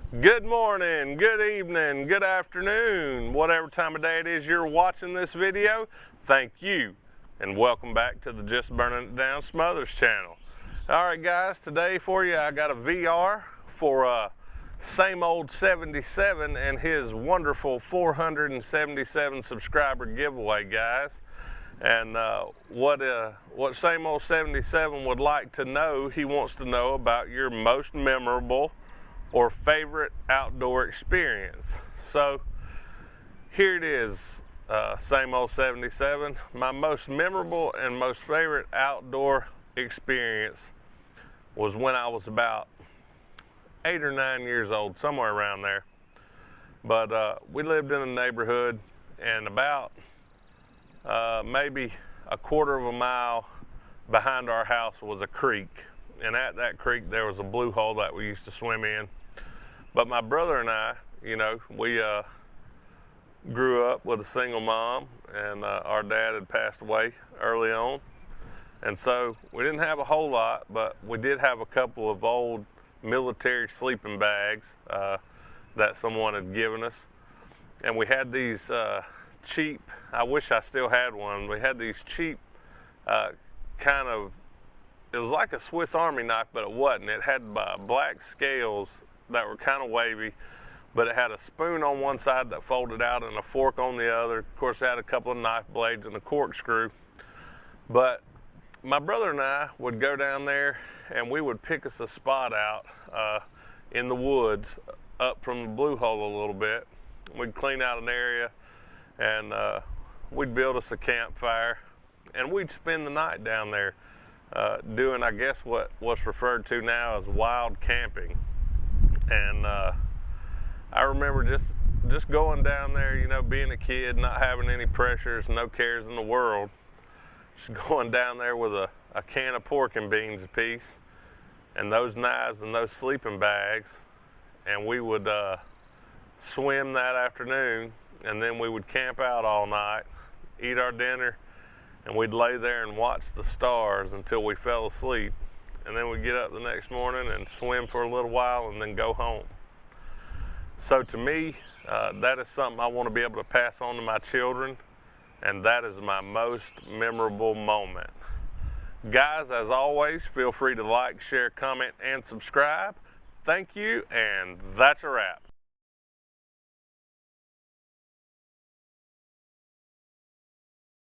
Good morning, good evening, good afternoon, whatever time of day it is you're watching this video, thank you, and welcome back to the Just Burning It Down Smothers channel. Alright guys, today for you I got a VR for Sameold77 and his wonderful 477 subscriber giveaway, guys. And what Sameold77 would like to know, he wants to know about your most memorable or favorite outdoor experience. So here it is, Sameold77. My most memorable and most favorite outdoor experience was when I was about 8 or 9 years old, somewhere around there. But we lived in a neighborhood, and about maybe a quarter of a mile behind our house was a creek. And at that creek there was a blue hole that we used to swim in. But my brother and I, we grew up with a single mom, and our dad had passed away early on. And so we didn't have a whole lot, but we did have a couple of old military sleeping bags that someone had given us. And we had these cheap, I wish I still had one, we had these cheap it was like a Swiss Army knife, but it wasn't. It had black scales that were kind of wavy, but it had a spoon on one side that folded out and a fork on the other. Of course, it had a couple of knife blades and a corkscrew. But my brother and I would go down there and we would pick us a spot out in the woods up from the blue hole a little bit. We'd clean out an area and we'd build us a campfire, and we'd spend the night down there doing, I guess, what's referred to now as wild camping. And I remember just going down there, being a kid, not having any pressures, no cares in the world, just going down there with a can of pork and beans apiece and those knives and those sleeping bags, and we would swim that afternoon, and then we would camp out all night, eat our dinner, and we'd lay there and watch the stars until we fell asleep. And then we'd get up the next morning and swim for a little while and then go home. So to me, that is something I want to be able to pass on to my children, and that is my most memorable moment. Guys, as always, feel free to like, share, comment, and subscribe. Thank you, and that's a wrap.